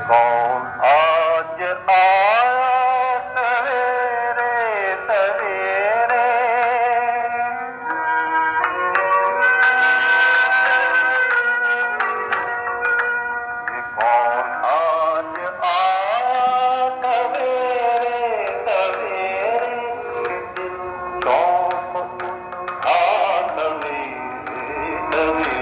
कौन आज आया सवेरे सवेरे, ये कौन आज आया सवेरे सवेरे, कौन उठा सवेरे सवेरे।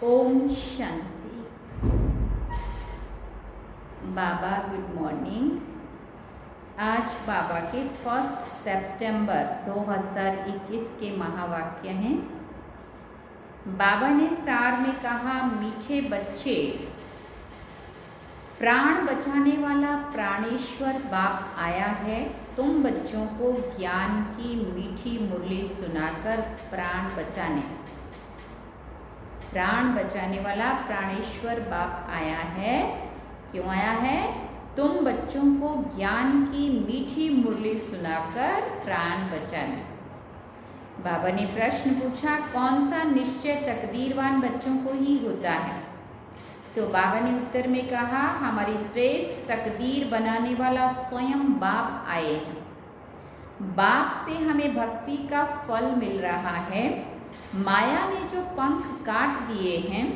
ओम शांति। बाबा गुड मॉर्निंग। आज बाबा के 1 सितंबर 2021 के महावाक्य हैं। बाबा ने सार में कहा, मीठे बच्चे, प्राण बचाने वाला प्राणेश्वर बाप आया है। तुम बच्चों को ज्ञान की मीठी मुरली सुनाकर प्राण बचाने वाला प्राणेश्वर बाप आया है। क्यों आया है? तुम बच्चों को ज्ञान की मीठी मुरली सुनाकर प्राण बचाने। बाबा ने प्रश्न पूछा, कौन सा निश्चय तकदीरवान बच्चों को ही होता है? तो बाबा ने उत्तर में कहा, हमारी श्रेष्ठ तकदीर बनाने वाला स्वयं बाप आए हैं। बाप से हमें भक्ति का फल मिल रहा है। माया ने जो पंख काट दिए हैं,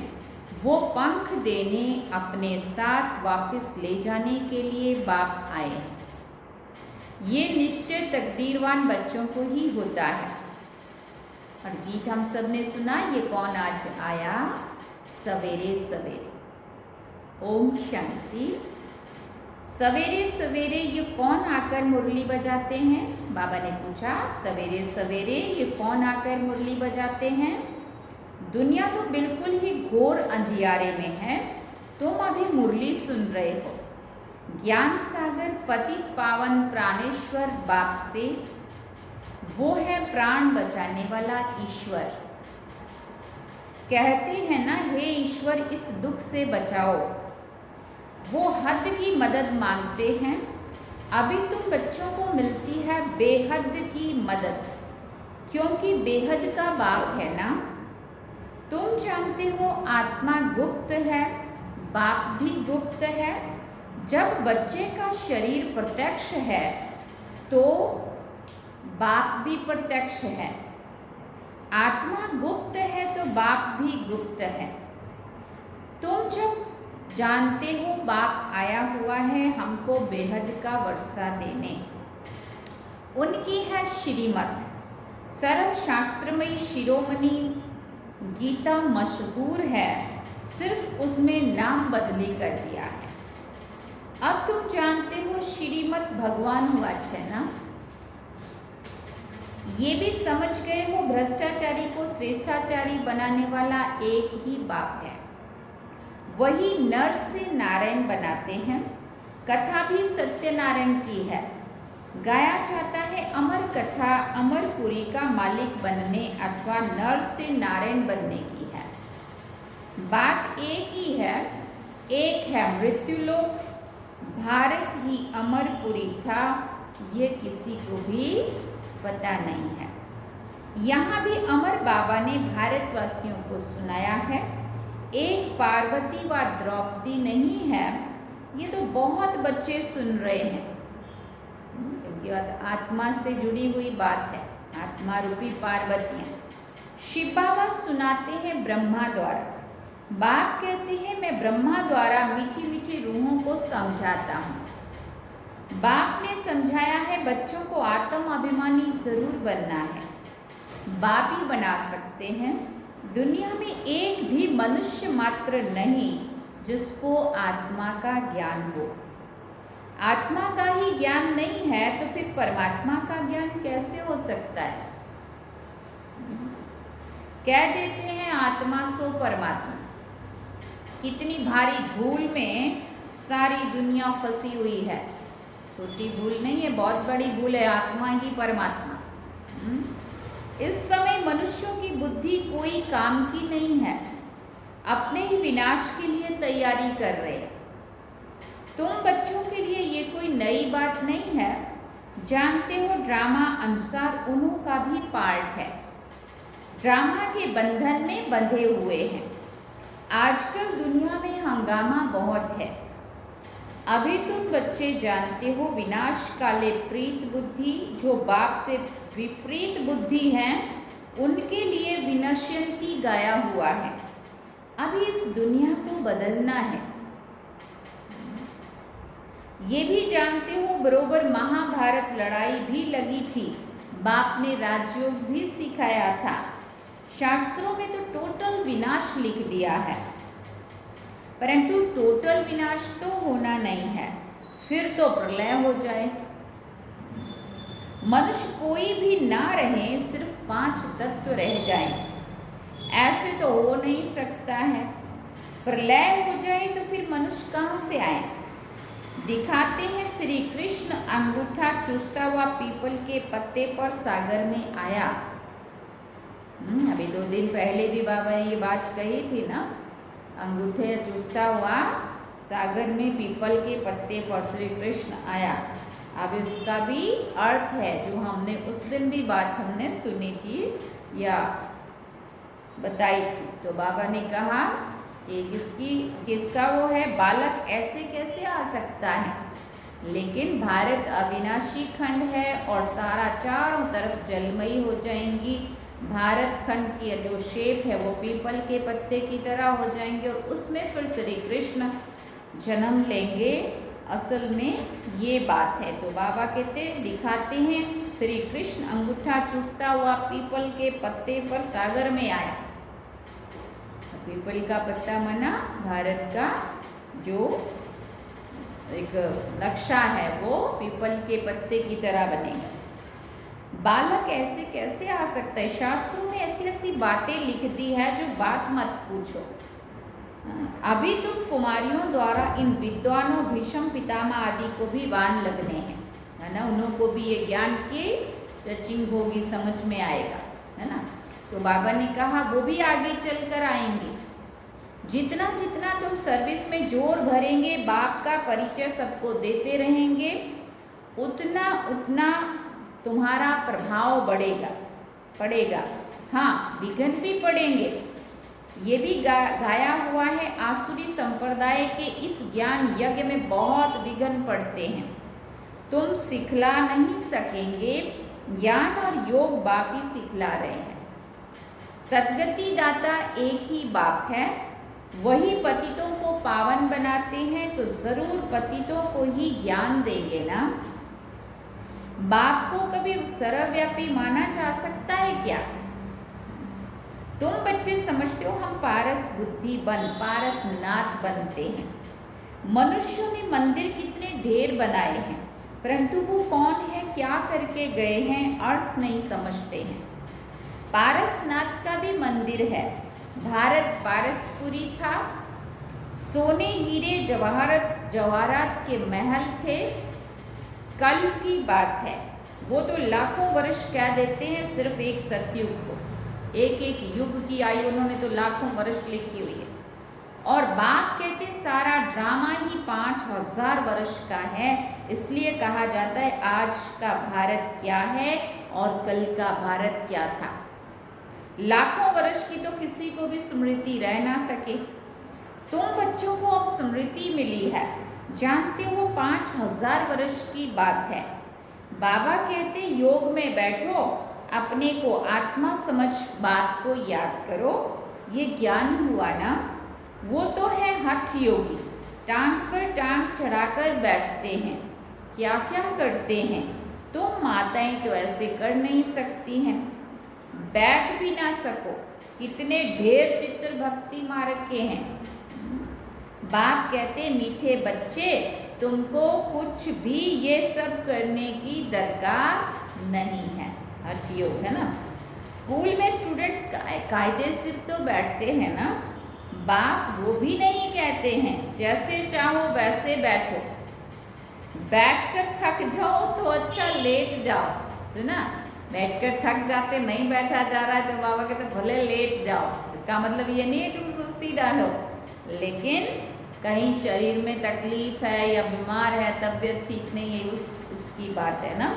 वो पंख देने, अपने साथ वापस ले जाने के लिए बाप आए हैं। ये निश्चय तकदीरवान बच्चों को ही होता है। और गीत हम सब ने सुना, ये कौन आज आया सवेरे सवेरे। ओम शांति। सवेरे सवेरे ये कौन आकर मुरली बजाते हैं? बाबा ने पूछा, सवेरे सवेरे ये कौन आकर मुरली बजाते हैं? दुनिया तो बिल्कुल ही घोर अंधियारे में है, तुम अभी मुरली सुन रहे हो। ज्ञान सागर पतित पावन प्राणेश्वर बाप से, वो है प्राण बचाने वाला ईश्वर। कहते हैं ना, हे ईश्वर इस दुख से बचाओ। वो हद की मदद मांगते हैं। अभी तुम बच्चों को मिलती है बेहद की मदद, क्योंकि बेहद का बाप है ना। तुम जानते हो आत्मा गुप्त है, बाप भी गुप्त है। जब बच्चे का शरीर प्रत्यक्ष है तो बाप भी प्रत्यक्ष है। आत्मा गुप्त है तो बाप भी गुप्त है। तुम जब जानते हो बाप आया हुआ है हमको बेहद का वर्षा देने, उनकी है श्रीमत। सर्वशास्त्रमयी शिरोमणि गीता मशहूर है, सिर्फ उसमें नाम बदली कर दिया है। अब तुम जानते हो श्रीमत भगवान हुआ है ना। ये भी समझ गए हो भ्रष्टाचारी को श्रेष्ठाचारी बनाने वाला एक ही बाप है। वही नर से नारायण बनाते हैं। कथा भी सत्यनारायण की है। गाया जाता है अमर कथा, अमरपुरी का मालिक बनने अथवा नर से नारायण बनने की है। बात एक ही है, एक है मृत्युलोक। भारत ही अमरपुरी था, ये किसी को भी पता नहीं है। यहाँ भी अमर बाबा ने भारतवासियों को सुनाया है। एक पार्वती व द्रौपदी नहीं है, ये तो बहुत बच्चे सुन रहे हैं, क्योंकि आत्मा से जुड़ी हुई बात है। आत्मा रूपी पार्वतियाँ। शिव बाबा सुनाते हैं ब्रह्मा द्वारा। बाप कहते हैं मैं ब्रह्मा द्वारा मीठी मीठी रूहों को समझाता हूँ। बाप ने समझाया है बच्चों को आत्म अभिमानी जरूर बनना है। बाप ही बना सकते हैं। दुनिया में एक भी मनुष्य मात्र नहीं जिसको आत्मा का ज्ञान हो। आत्मा का ही ज्ञान नहीं है तो फिर परमात्मा का ज्ञान कैसे हो सकता है? कह देते हैं आत्मा सो परमात्मा। कितनी भारी भूल में सारी दुनिया फंसी हुई है। छोटी भूल नहीं है, बहुत बड़ी भूल है, आत्मा ही परमात्मा। इस समय मनुष्यों की बुद्धि कोई काम की नहीं है, अपने ही विनाश के लिए तैयारी कर रहे हैं। तुम बच्चों के लिए ये कोई नई बात नहीं है। जानते हो ड्रामा अनुसार उन्हों का भी पार्ट है, ड्रामा के बंधन में बंधे हुए हैं। आजकल दुनिया में हंगामा बहुत है। अभी तुम बच्चे जानते हो विनाश काले प्रीत बुद्धि, जो बाप से विपरीत बुद्धि हैं, उनके लिए विनश्यंती गाया हुआ है। अभी इस दुनिया को बदलना है। ये भी जानते हो बरोबर महाभारत लड़ाई भी लगी थी, बाप ने राजयोग भी सिखाया था। शास्त्रों में तो टोटल विनाश लिख दिया है, परंतु टोटल विनाश तो होना नहीं है, फिर तो प्रलय हो जाए। मनुष्य कोई भी ना रहे, सिर्फ 5 तत्व रह जाएं। ऐसे तो हो नहीं सकता है। प्रलय हो जाए तो फिर मनुष्य कहाँ से आए? दिखाते हैं श्री कृष्ण अंगूठा चूसता हुआ पीपल के पत्ते पर सागर में आया। अभी 2 दिन पहले भी बाबा ने ये बात कही थी ना, अंगूठे चूसता हुआ सागर में पीपल के पत्ते पर श्री कृष्ण आया। अब इसका भी अर्थ है जो हमने उस दिन भी बात हमने सुनी थी या बताई थी। तो बाबा ने कहा कि किसका वो है, बालक ऐसे कैसे आ सकता है? लेकिन भारत अविनाशी खंड है और सारा चारों तरफ जलमयी हो जाएंगी। भारत खंड की जो शेप है वो पीपल के पत्ते की तरह हो जाएंगे और उसमें फिर श्री कृष्ण जन्म लेंगे। असल में ये बात है। तो बाबा कहते दिखाते हैं श्री कृष्ण अंगूठा चूसता हुआ पीपल के पत्ते पर सागर में आया। पीपल का पत्ता मना भारत का जो एक नक्शा है वो पीपल के पत्ते की तरह बनेगा। बालक ऐसे कैसे आ सकता है? शास्त्रों में ऐसी ऐसी बातें लिख दी है जो बात मत पूछो। अभी तुम कुमारियों द्वारा इन विद्वानों भीष्म पितामह आदि को भी वाण लगने हैं, है ना। उन्हों को भी ये ज्ञान की टचिंग होगी, समझ में आएगा, है ना। तो बाबा ने कहा वो भी आगे चल कर आएंगे। जितना जितना तुम सर्विस में जोर भरेंगे, बाप का परिचय सबको देते रहेंगे, उतना उतना तुम्हारा प्रभाव पड़ेगा। हाँ, विघ्न भी पड़ेंगे। ये भी गाया हुआ है, आसुरी संप्रदाय के इस ज्ञान यज्ञ में बहुत विघ्न पड़ते हैं। तुम सिखला नहीं सकेंगे, ज्ञान और योग बाप ही सिखला रहे हैं। सदगति दाता एक ही बाप है, वही पतितों को पावन बनाते हैं, तो जरूर पतितों को ही ज्ञान देंगे ना। बाप को कभी सर्वव्यापी माना जा सकता है क्या? तुम बच्चे समझते हो हम पारस नाथ बनते हैं। मनुष्यों ने मंदिर कितने ढेर बनाए हैं, परंतु वो कौन है, क्या करके गए हैं, अर्थ नहीं समझते हैं। पारसनाथ का भी मंदिर है। भारत पारसपुरी था, सोने हीरे जवाहरात के महल थे। कल की बात है, वो तो लाखों वर्ष कह देते हैं सिर्फ एक सतयुग को। एक एक युग की आयु उन्होंने तो लाखों वर्ष लिखी हुई है। और बाप कहते सारा ड्रामा ही 5000 वर्ष का है। इसलिए कहा जाता है आज का भारत क्या है और कल का भारत क्या था। लाखों वर्ष की तो किसी को भी स्मृति रह ना सके। तुम बच्चों को अब स्मृति मिली है, जानते हो 5000 वर्ष की बात है। बाबा कहते योग में बैठो, अपने को आत्मा समझ बात को याद करो। ये ज्ञान हुआ ना, वो तो है हठ योगी, टांग पर टांग चढ़ाकर बैठते हैं। क्या क्या करते हैं, तुम माताएं तो ऐसे कर नहीं सकती हैं, बैठ भी ना सको। कितने ढेर चित्र भक्ति मार्ग के हैं। बाप कहते मीठे बच्चे तुमको कुछ भी ये सब करने की दरकार नहीं है। अर्थ ये है ना, स्कूल में स्टूडेंट्स कायदे से तो बैठते हैं ना, बाप वो भी नहीं कहते हैं जैसे चाहो वैसे बैठो, बैठकर थक जाओ तो अच्छा लेट जाओ। सुना, बैठकर थक जाते, नहीं बैठा जा रहा है तो बाबा कहते भले लेट जाओ। इसका मतलब ये नहीं है तुम सुस्ती डालो, लेकिन कहीं शरीर में तकलीफ है या बीमार है, तबीयत ठीक नहीं है, उसकी बात है ना।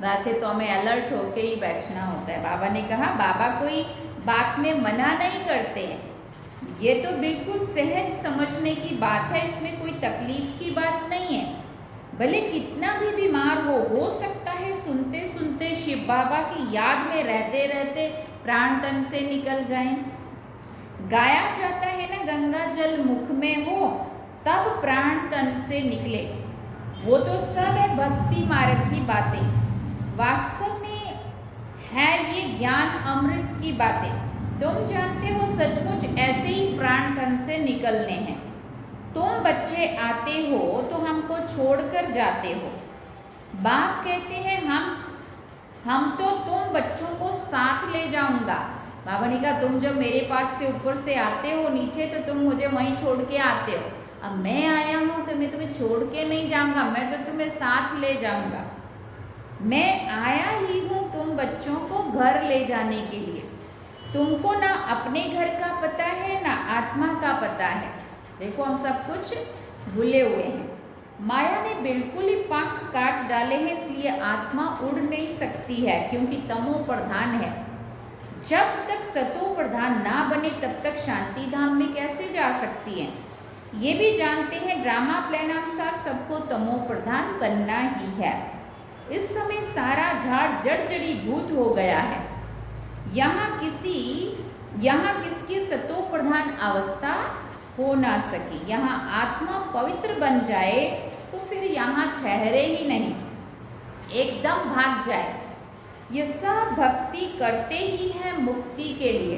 वैसे तो हमें अलर्ट होके ही बैठना होता है। बाबा ने कहा बाबा कोई बात में मना नहीं करते हैं, ये तो बिल्कुल सहज समझने की बात है, इसमें कोई तकलीफ की बात नहीं है। भले कितना भी बीमार हो सकता है सुनते सुनते शिव बाबा की याद में रहते रहते प्राण तन से निकल जाएं। गाया जाता है ना, गंगा जल मुख में हो तब प्राण तन से निकले। वो तो सब है भक्ति मार्ग की बातें, वास्तव में है ये ज्ञान अमृत की बातें। तुम जानते हो सचमुच ऐसे ही प्राण तन से निकलने हैं। तुम बच्चे आते हो तो हमको छोड़कर जाते हो। बाप कहते हैं हम तो तुम बच्चों को साथ ले जाऊंगा। बाबा ने कहा तुम जब मेरे पास से ऊपर से आते हो नीचे तो तुम मुझे वहीं छोड़ के आते हो, अब मैं आया हूँ तो मैं तुम्हें छोड़ के नहीं जाऊंगा, मैं तो तुम्हें साथ ले जाऊंगा। मैं आया ही हूँ तुम बच्चों को घर ले जाने के लिए। तुमको ना अपने घर का पता है ना आत्मा का पता है। देखो हम सब कुछ भूले हुए हैं, माया ने बिल्कुल ही पंख काट डाले हैं, इसलिए आत्मा उड़ नहीं सकती है क्योंकि तमो प्रधान है। जब तक सतो प्रधान ना बने तब तक शांति धाम में कैसे जा सकती है। ये भी जानते हैं ड्रामा प्लान अनुसार सबको तमो प्रधान बनना ही है। इस समय सारा झाड़ जड़ जड़ीभूत हो गया है। यहाँ किसकी सतो प्रधान अवस्था हो ना सकी। यहाँ आत्मा पवित्र बन जाए तो फिर यहाँ ठहरे ही नहीं, एकदम भाग जाए। ये सब भक्ति करते ही हैं मुक्ति के लिए,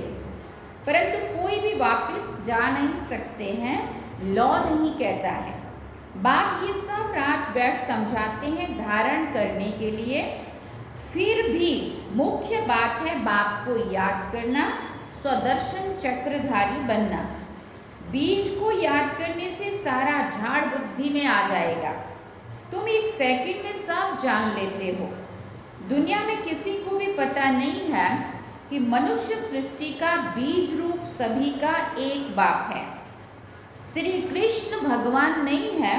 परंतु कोई भी वापस जा नहीं सकते हैं, लॉ नहीं कहता है। बाप ये सब राज बैठ समझाते हैं धारण करने के लिए। फिर भी मुख्य बात है बाप को याद करना, स्वदर्शन चक्रधारी बनना। बीज को याद करने से सारा झाड़ बुद्धि में आ जाएगा। तुम एक सेकंड में सब जान लेते हो। दुनिया में किसी को भी पता नहीं है कि मनुष्य सृष्टि का बीज रूप सभी का एक बाप है। श्री कृष्ण भगवान नहीं है,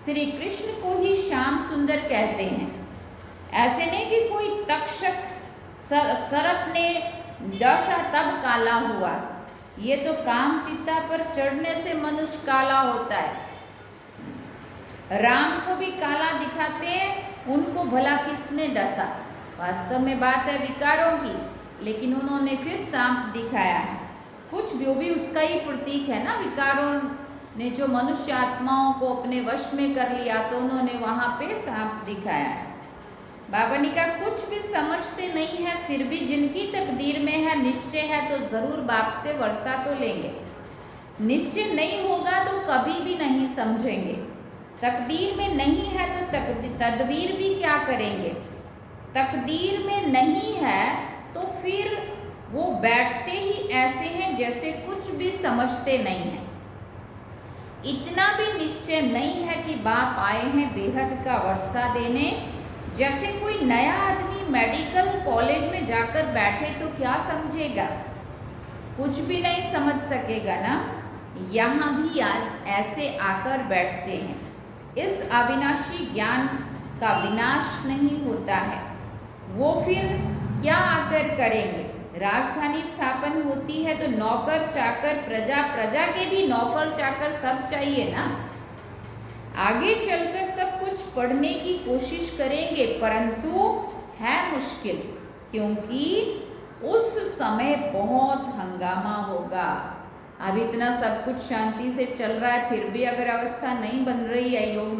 श्री कृष्ण को ही श्याम सुंदर कहते हैं। ऐसे नहीं कि कोई तक्षक सर्प ने डसा तब काला हुआ, ये तो काम चिता पर चढ़ने से मनुष्य काला होता है। राम को भी काला दिखाते हैं, उनको भला किसने डसा। वास्तव में बात है विकारों की, लेकिन उन्होंने फिर सांप दिखाया है। कुछ जो भी उसका ही प्रतीक है ना, विकारों ने जो मनुष्य आत्माओं को अपने वश में कर लिया तो उन्होंने वहाँ पे सांप दिखाया है। बाबा ने कहा कुछ भी समझते नहीं है, फिर भी जिनकी तकदीर में है निश्चय है तो जरूर बाप से वर्षा तो लेंगे। निश्चय नहीं होगा तो कभी भी नहीं समझेंगे। तकदीर में नहीं है तो तदबीर भी क्या करेंगे। तकदीर में नहीं है तो फिर वो बैठते ही ऐसे हैं जैसे कुछ भी समझते नहीं हैं। इतना भी निश्चय नहीं है कि बाप आए हैं बेहद का वर्षा देने। जैसे कोई नया आदमी मेडिकल कॉलेज में जाकर बैठे तो क्या समझेगा, कुछ भी नहीं समझ सकेगा ना। यहाँ भी ऐसे आकर बैठते हैं। इस अविनाशी ज्ञान का विनाश नहीं होता है, वो फिर क्या आकर करेंगे। राजधानी स्थापन होती है तो नौकर चाकर प्रजा, प्रजा के भी नौकर चाकर सब चाहिए ना। आगे चलकर सब कुछ पढ़ने की कोशिश करेंगे, परंतु है मुश्किल, क्योंकि उस समय बहुत हंगामा होगा। अब इतना सब कुछ शांति से चल रहा है, फिर भी अगर अवस्था नहीं बन रही है, योग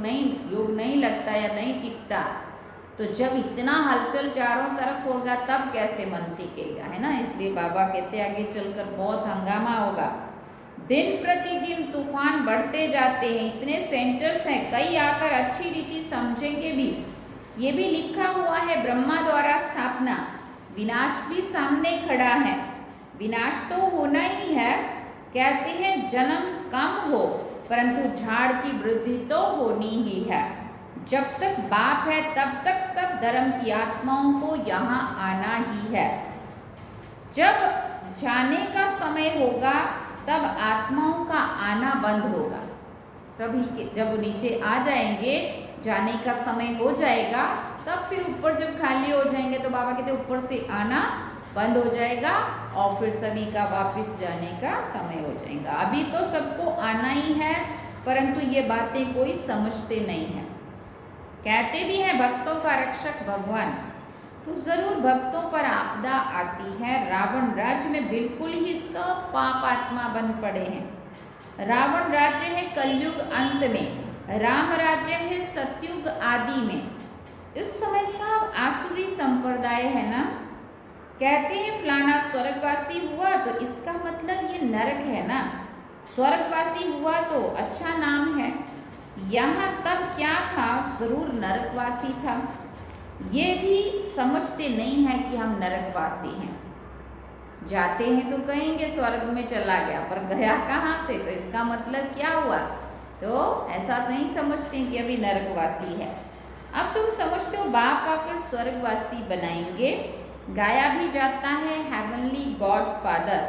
नहीं लगता या नहीं टिकता, तो जब इतना हलचल चारों तरफ होगा तब कैसे मन टिकेगा, है ना। इसलिए बाबा कहते हैं आगे चलकर बहुत हंगामा होगा। दिन प्रतिदिन तूफान बढ़ते जाते हैं। इतने सेंटर्स हैं, कई आकर अच्छी रीति समझेंगे भी। ये भी लिखा हुआ है ब्रह्मा द्वारा स्थापना, विनाश भी सामने खड़ा है। विनाश तो होना ही है, कहते हैं जन्म कम हो परंतु झाड़ की वृद्धि तो होनी ही है। जब तक बाप है तब तक सब धर्म की आत्माओं को यहाँ आना ही है। जब जाने का समय होगा तब आत्माओं का आना बंद होगा। सभी के जब नीचे आ जाएंगे, जाने का समय हो जाएगा, तब फिर ऊपर जब खाली हो जाएंगे तो बाबा कहते ऊपर से आना बंद हो जाएगा और फिर सभी का वापस जाने का समय हो जाएगा। अभी तो सबको आना ही है परंतु ये बातें कोई समझते नहीं है। कहते भी हैं भक्तों का रक्षक भगवान, तो जरूर भक्तों पर आपदा आती है। रावण राज्य में बिल्कुल ही सब पाप आत्मा बन पड़े हैं। रावण राज्य है कलयुग अंत में, राम राज्य है सतयुग आदि में। इस समय सब आसुरी संप्रदाय है ना। कहते हैं फलाना स्वर्गवासी हुआ तो इसका मतलब ये नरक है ना। स्वर्गवासी हुआ तो अच्छा नाम है, यहाँ तब क्या था, जरूर नरकवासी था। ये भी समझते नहीं है कि हम नरकवासी हैं। जाते हैं तो कहेंगे स्वर्ग में चला गया, पर गया कहाँ से, तो इसका मतलब क्या हुआ। तो ऐसा नहीं समझते कि अभी नरकवासी है। अब तुम समझते हो बाप आकर स्वर्गवासी बनाएंगे। गाया भी जाता है हेवनली गॉड फादर,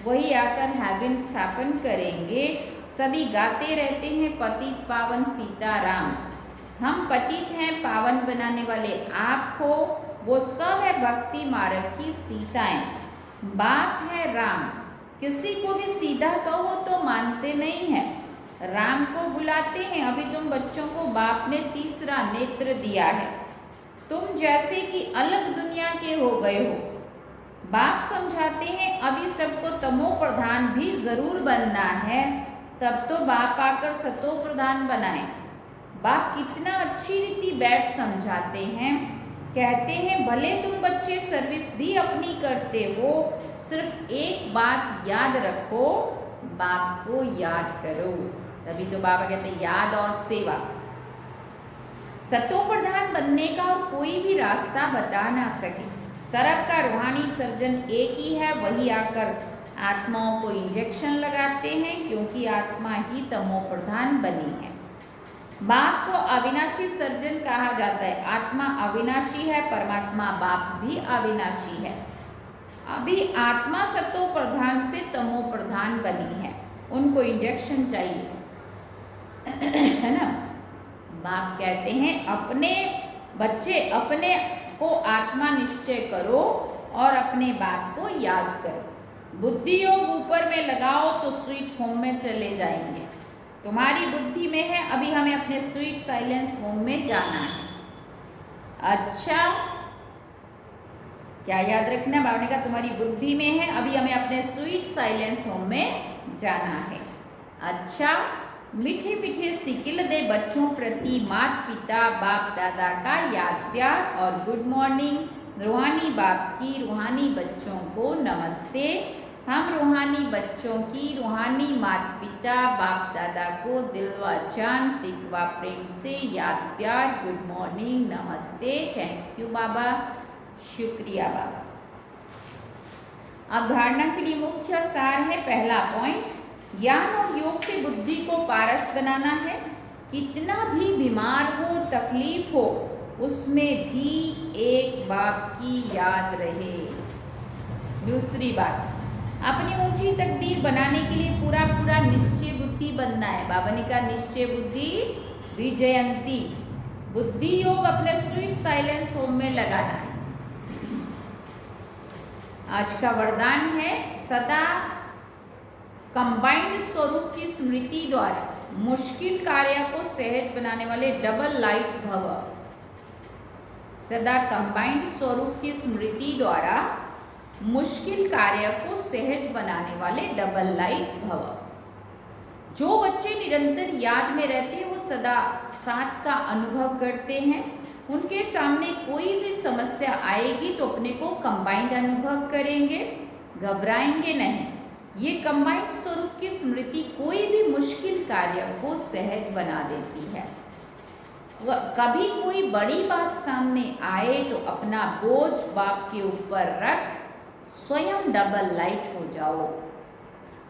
वही आकर हेवन स्थापन करेंगे। सभी गाते रहते हैं पतित पावन सीताराम। हम पतित हैं, पावन बनाने वाले आप हो, वो सब है भक्ति मार्ग की सीताएं। बाप है राम, किसी को भी सीधा कहो तो मानते नहीं है, राम को बुलाते हैं। अभी तुम बच्चों को बाप ने तीसरा नेत्र दिया है, तुम जैसे कि अलग दुनिया के हो गए हो। बाप समझाते हैं अभी सबको तमो प्रधान भी जरूर बनना है, तब तो बाप आकर सतो प्रधान बनाए। बाप कितना अच्छी रीति बैठ समझाते हैं। कहते हैं भले तुम बच्चे सर्विस भी अपनी करते हो, सिर्फ एक बात याद रखो, बाप को याद करो। तभी तो बाबा कहते हैं याद और सेवा। सतो प्रधान बनने का और कोई भी रास्ता बता ना सके। सरब का रूहानी सर्जन एक ही है, वही आकर आत्माओं को इंजेक्शन लगाते हैं, क्योंकि आत्मा ही तमो प्रधान बनी है। बाप को अविनाशी सर्जन कहा जाता है। आत्मा अविनाशी है, परमात्मा बाप भी अविनाशी है। अभी आत्मा सतो प्रधान से तमो प्रधान बनी है, उनको इंजेक्शन चाहिए है ना। बाप कहते हैं अपने बच्चे अपने को आत्मा निश्चय करो और अपने बाप को याद करो। बुद्धि योग ऊपर में लगाओ तो स्वीट होम में चले जाएंगे। तुम्हारी बुद्धि में है, अभी हमें अपने स्वीट साइलेंस होम में जाना है। अच्छा, क्या याद रखना, बाबा ने कहा तुम्हारी बुद्धि में है, अभी हमें अपने स्वीट साइलेंस होम में जाना है। अच्छा, मीठे मीठे सिकिल दे बच्चों प्रति माता पिता बाप दादा का याद प्यार और गुड मॉर्निंग। रूहानी बाप की रूहानी बच्चों को नमस्ते। हम रूहानी बच्चों की रूहानी माता पिता बाप दादा को दिल व जान सिकवा प्रेम से याद प्यार, गुड मॉर्निंग, नमस्ते, थैंक यू बाबा, शुक्रिया बाबा। अब धारणा के लिए मुख्य सार है। पहला पॉइंट, ज्ञान और योग से बुद्धि को पारस बनाना है। कितना भी बीमार हो, तकलीफ हो, उसमें भी एक बाप की याद रहे। दूसरी बात, अपनी ऊंची तकदीर बनाने के लिए पूरा पूरा निश्चय बुद्धि बनना है। बाबा ने कहा निश्चय बुद्धि विजयंती। बुद्धि योग अपने स्वीट साइलेंस होम में लगाना है। आज का वरदान है सदा कंबाइंड स्वरूप की स्मृति द्वारा मुश्किल कार्य को सहज बनाने वाले डबल लाइट भव। सदा कंबाइंड स्वरूप की स्मृति द्वारा मुश्किल कार्य को सहज बनाने वाले डबल लाइट भव। जो बच्चे निरंतर याद में रहते हैं वो सदा साथ का अनुभव करते हैं। उनके सामने कोई भी समस्या आएगी तो अपने को कंबाइंड अनुभव करेंगे, घबराएंगे नहीं। ये कंबाइंड स्वरूप की स्मृति कोई भी मुश्किल कार्य को सहज बना देती है। कभी कोई बड़ी बात सामने आए तो अपना बोझ बाप के ऊपर रख स्वयं डबल लाइट हो जाओ,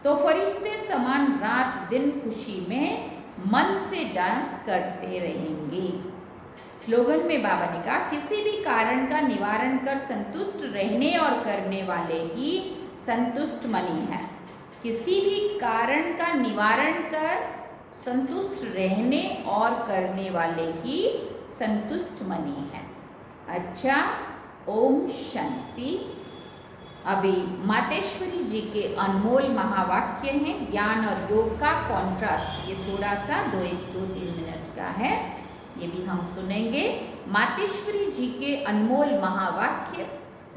तो फरिश्ते समान रात दिन खुशी में मन से डांस करते रहेंगे। स्लोगन में बाबा ने कहा, किसी भी कारण का निवारण कर संतुष्ट रहने और करने वाले ही संतुष्ट मनी है। किसी भी कारण का निवारण कर संतुष्ट रहने और करने वाले ही संतुष्ट मनी है। अच्छा, ओम शांति। अभी मातेश्वरी जी के अनमोल महावाक्य हैं, ज्ञान और योग का कॉन्ट्रास्ट। ये थोड़ा सा 2-3 मिनट का है, ये भी हम सुनेंगे। मातेश्वरी जी के अनमोल महावाक्य,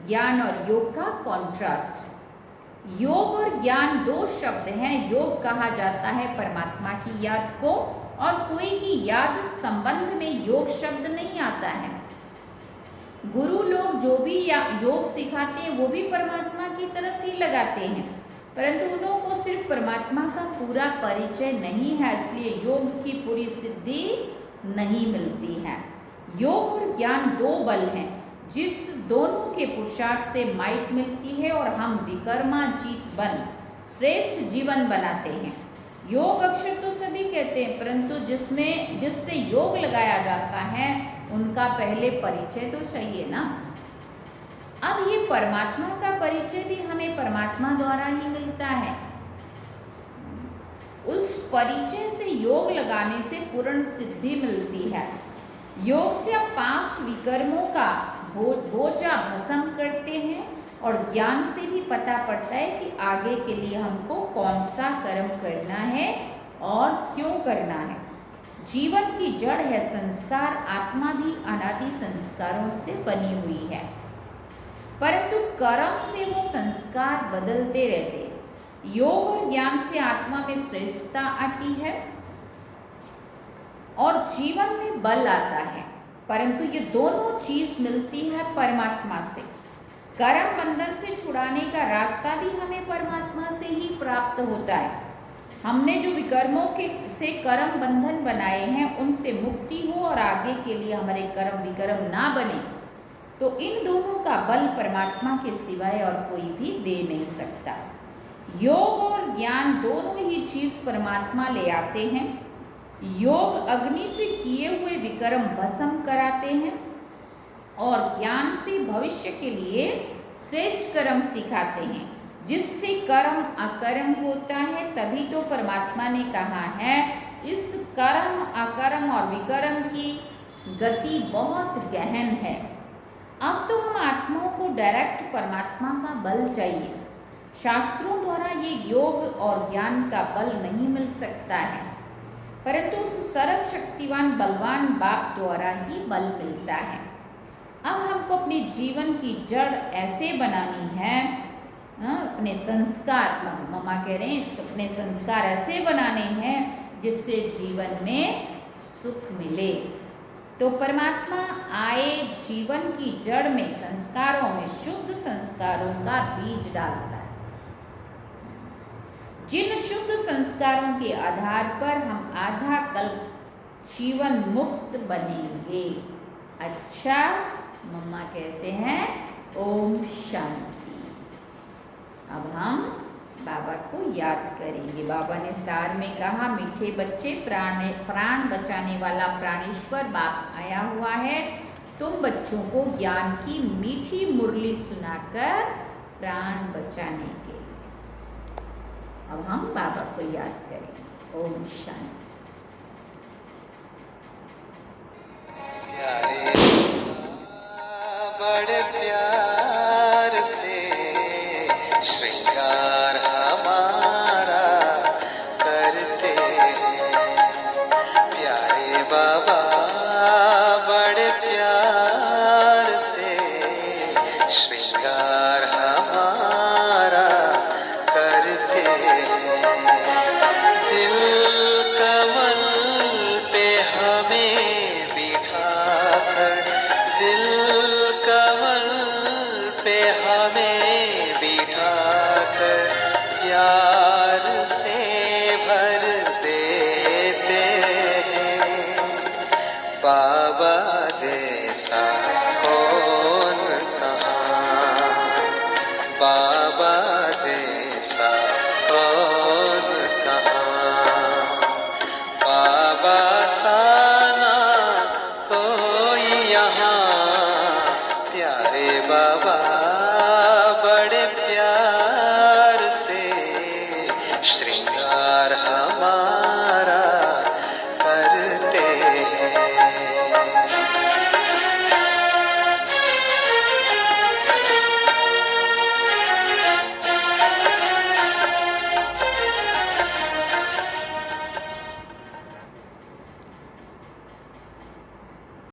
ज्ञान और योग का कॉन्ट्रास्ट। योग और ज्ञान दो शब्द हैं। योग कहा जाता है परमात्मा की याद को, और कोई की याद संबंध में योग शब्द नहीं आता है। गुरु लोग जो भी योग सिखाते हैं वो भी परमात्मा की तरफ ही लगाते हैं, परंतु उन लोगों को सिर्फ परमात्मा का पूरा परिचय नहीं है, इसलिए योग की पूरी सिद्धि नहीं मिलती है। योग और ज्ञान दो बल हैं जिस दोनों के पुरुषार्थ से माइट मिलती है और हम विकर्माजीत बन श्रेष्ठ जीवन बनाते हैं। योग अक्षर तो सभी कहते हैं, परंतु जिससे योग लगाया जाता है उनका पहले परिचय तो चाहिए ना। अब ये परमात्मा का परिचय भी हमें परमात्मा द्वारा ही मिलता है। उस परिचय से योग लगाने से पूर्ण सिद्धि मिलती है। योग से आप पास्ट विकर्मों का बोझा भस्म करते हैं, और ज्ञान से भी पता पड़ता है कि आगे के लिए हमको कौन सा कर्म करना है और क्यों करना है। जीवन की जड़ है संस्कार, आत्मा भी अनादि संस्कारों से बनी हुई है, परंतु कर्म से वो संस्कार बदलते रहते हैं। योग और ज्ञान से आत्मा में श्रेष्ठता आती है और जीवन में बल आता है, परंतु ये दोनों चीज मिलती है परमात्मा से। कर्म बंधन से छुड़ाने का रास्ता भी हमें परमात्मा से ही प्राप्त होता है। हमने जो विकर्मों से कर्म बंधन बनाए हैं उनसे मुक्ति हो और आगे के लिए हमारे कर्म विकर्म ना बने, तो इन दोनों का बल परमात्मा के सिवाय और कोई भी दे नहीं सकता। योग और ज्ञान दोनों ही चीज परमात्मा ले आते हैं। योग अग्नि से किए हुए विकर्म भस्म कराते हैं और ज्ञान से भविष्य के लिए श्रेष्ठ कर्म सिखाते हैं, जिससे कर्म अकर्म होता है। तभी तो परमात्मा ने कहा है, इस कर्म अकर्म और विकर्म की गति बहुत गहन है। अब तो हम आत्माओं को डायरेक्ट परमात्मा का बल चाहिए। शास्त्रों द्वारा ये योग और ज्ञान का बल नहीं मिल सकता है, परंतु उस सर्वशक्तिवान बलवान बाप द्वारा ही बल मिलता है। अब हमको अपने जीवन की जड़ ऐसे बनानी है, अपने संस्कार, मम्मा कह रहे हैं, अपने संस्कार ऐसे बनाने हैं जिससे जीवन में सुख मिले। तो परमात्मा आए जीवन की जड़ में, संस्कारों में, शुद्ध संस्कारों का बीज डालता है। जिन शुद्ध संस्कारों के आधार पर हम आधा कल्प जीवन मुक्त बनेंगे। अच्छा, मम्मा कहते हैं ओम शांति। अब हम बाबा को याद करेंगे। बाबा ने सार में कहा, मीठे बच्चे, प्राण बचाने वाला प्राणेश्वर बाप आया हुआ है। तुम बच्चों को ज्ञान की मीठी मुरली सुनाकर प्राण बचाने के लिए। अब हम बाबा को याद करें। ओम शांति। बड़े प्यार से श्रृंगार हमारा करते हैं प्यारे बाबा, बड़े प्यार से श्रृंगार हमारा करते हैं। दिल कमल पे हमें बिठाकर, दिल कमल पे हमें बिठाकर, बाबा